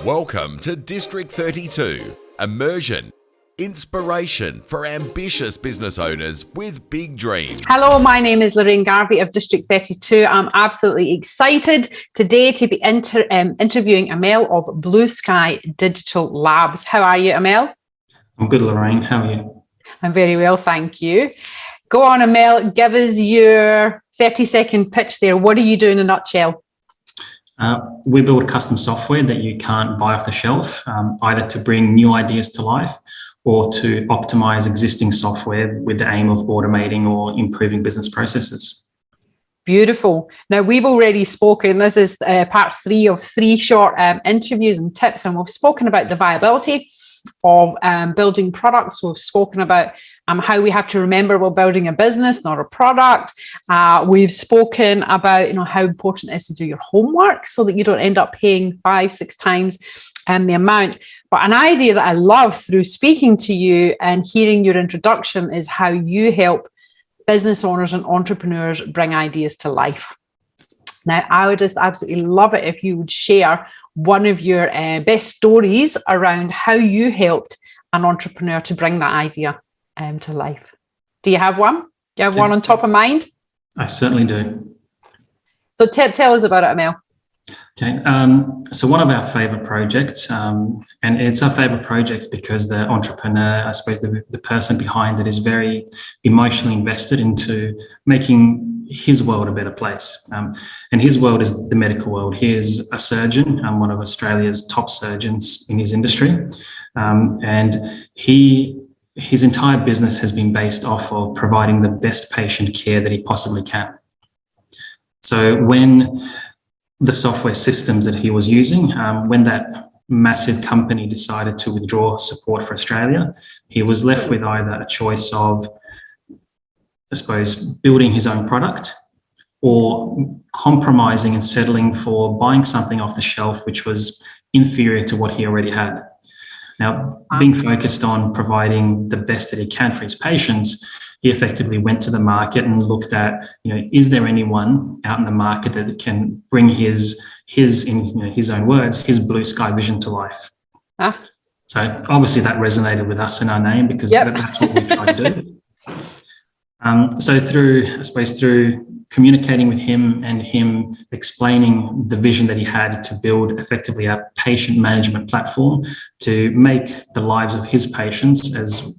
Welcome to District 32, immersion, inspiration for ambitious business owners with big dreams. Hello, my name is Lorraine Garvey of District 32. I'm absolutely excited today to be interviewing Amel of Blue Sky Digital Labs. How are you, Amel? I'm good, Lorraine. How are you? I'm very well, thank you. Go on, Amel, give us your 30-second pitch there. What do you do in a nutshell? We build custom software that you can't buy off the shelf, either to bring new ideas to life or to optimize existing software with the aim of automating or improving business processes. Beautiful. Now, we've already spoken. This is part 3 of 3 short interviews and tips, and we've spoken about the viability of building products. We've spoken about how we have to remember we're building a business, not a product. We've spoken about how important it is to do your homework so that you don't end up paying 5-6 times the amount. But an idea that I love through speaking to you and hearing your introduction is how you help business owners and entrepreneurs bring ideas to life. Now, I would just absolutely love it if you would share one of your best stories around how you helped an entrepreneur to bring that idea to life. Do you have one? Do you have one on top of mind? I certainly do. So tell us about it, Amel. Okay. So one of our favorite projects, and it's our favorite project because the entrepreneur, I suppose the person behind it is very emotionally invested into making his world a better place. And his world is the medical world. He is a surgeon, one of Australia's top surgeons in his industry. And his entire business has been based off of providing the best patient care that he possibly can. So when the software systems that he was using, when that massive company decided to withdraw support for Australia, he was left with either a choice of, I suppose, building his own product or compromising and settling for buying something off the shelf which was inferior to what he already had. Now, being focused on providing the best that he can for his patients, he effectively went to the market and looked at, is there anyone out in the market that can bring his in his own words, his blue sky vision to life? So obviously that resonated with us in our name because that's what we try to do. So through communicating with him and him explaining the vision that he had to build effectively a patient management platform to make the lives of his patients as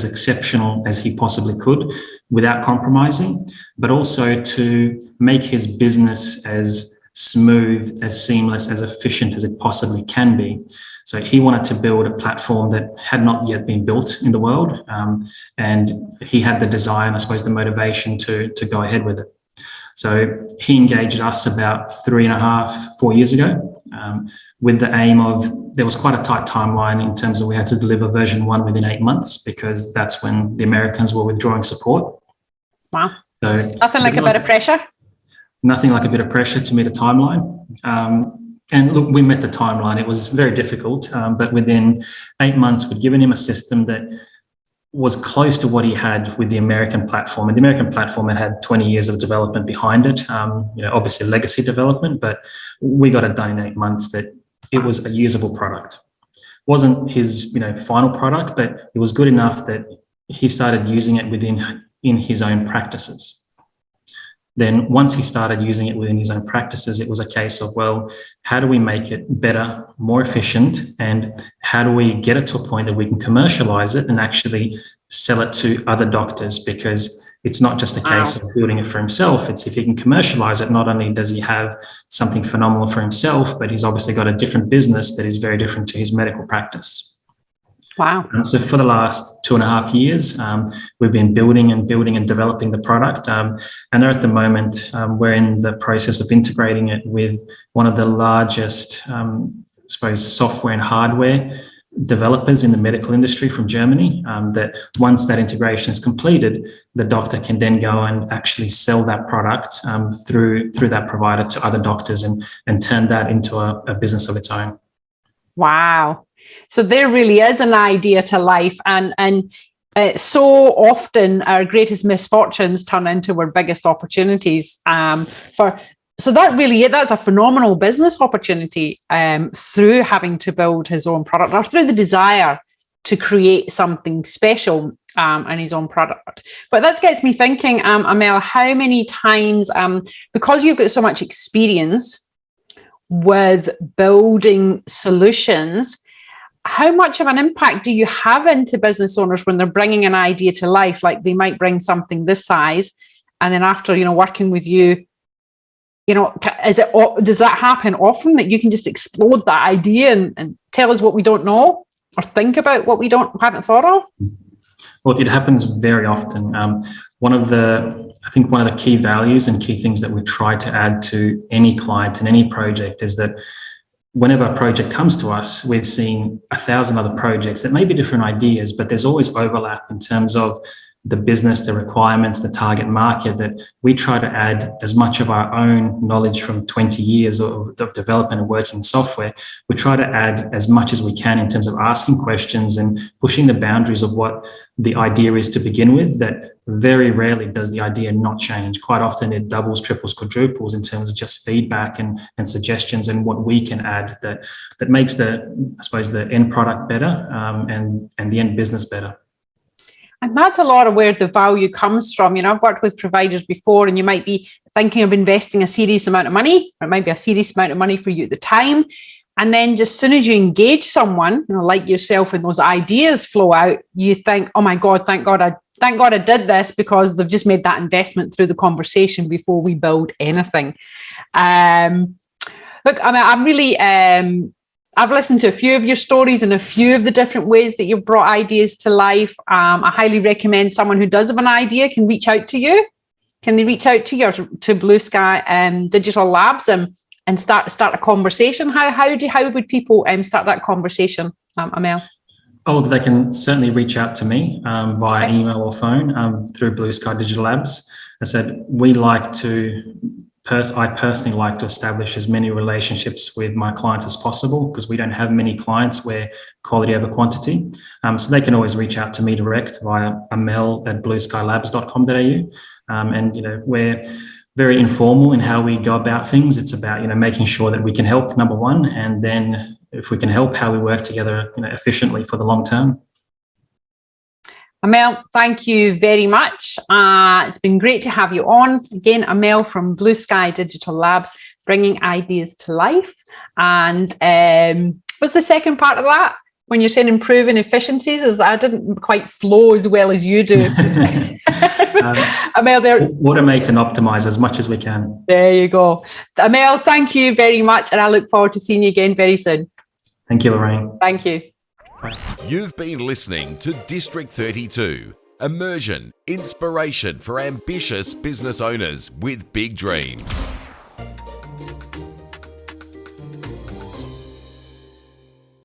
exceptional as he possibly could without compromising, but also to make his business as smooth, as seamless, as efficient as it possibly can be. So he wanted to build a platform that had not yet been built in the world. And he had the desire and I suppose the motivation to go ahead with it. So he engaged us about 3.5-4 years ago with the aim of, there was quite a tight timeline in terms of we had to deliver version 1 within 8 months because that's when the Americans were withdrawing support. Wow. So nothing like a bit of pressure? Nothing like a bit of pressure to meet a timeline. And look, we met the timeline. It was very difficult, but within 8 months, we'd given him a system that was close to what he had with the American platform. And the American platform had 20 years of development behind it, obviously legacy development, but we got it done in 8 months that it was a usable product. It wasn't his final product, but it was good enough that he started using it in his own practices. Then once he started using it within his own practices, it was a case of, well, how do we make it better, more efficient, and how do we get it to a point that we can commercialize it and actually sell it to other doctors? Because it's not just a case of building it for himself. It's if he can commercialize it, not only does he have something phenomenal for himself, but he's obviously got a different business that is very different to his medical practice. Wow. So for the last 2.5 years, we've been building and developing the product. And at the moment, we're in the process of integrating it with one of the largest, software and hardware developers in the medical industry from Germany, that once that integration is completed, the doctor can then go and actually sell that product through that provider to other doctors and turn that into a business of its own. Wow. So there really is an idea to life, and so often our greatest misfortunes turn into our biggest opportunities for So that's really it. That's a phenomenal business opportunity through having to build his own product, or through the desire to create something special in his own product. But that gets me thinking, Amel, how many times, because you've got so much experience with building solutions, how much of an impact do you have into business owners when they're bringing an idea to life? Like they might bring something this size, and then after, working with you, does that happen often, that you can just explode that idea and tell us what we don't know, or think about what we haven't thought of? Well, it happens very often. One of the key values and key things that we try to add to any client and any project is that whenever a project comes to us, we've seen 1,000 other projects that may be different ideas, but there's always overlap in terms of the business, the requirements, the target market, that we try to add as much of our own knowledge from 20 years of development and working in software. We try to add as much as we can in terms of asking questions and pushing the boundaries of what the idea is to begin with, that very rarely does the idea not change. Quite often it doubles, triples, quadruples in terms of just feedback and suggestions and what we can add that makes the end product better and the end business better. And that's a lot of where the value comes from. I've worked with providers before, and you might be thinking of investing a serious amount of money, or it might be a serious amount of money for you at the time. And then just as soon as you engage someone, like yourself, and those ideas flow out, you think, oh my God, thank God I did this, because they've just made that investment through the conversation before we build anything. Look, I'm really... I've listened to a few of your stories and a few of the different ways that you've brought ideas to life. I highly recommend someone who does have an idea can reach out to you. Can they reach out to you, or to Blue Sky Digital Labs, and start a conversation? How would people start that conversation, Amel? Oh, they can certainly reach out to me via email or phone through Blue Sky Digital Labs. I said I personally like to establish as many relationships with my clients as possible, because we don't have many clients where quality over quantity. So they can always reach out to me direct via amel@blueskylabs.com.au. And, we're very informal in how we go about things. It's about, making sure that we can help, number one, and then if we can help, how we work together, efficiently for the long term. Amel, thank you very much. It's been great to have you on. Again, Amel from Blue Sky Digital Labs, bringing ideas to life. And what's the second part of that? When you're saying improving efficiencies, is that I didn't quite flow as well as you do. Amel, there. Automate and optimize as much as we can. There you go. Amel, thank you very much. And I look forward to seeing you again very soon. Thank you, Lorraine. Thank you. You've been listening to District 32, immersion, inspiration for ambitious business owners with big dreams.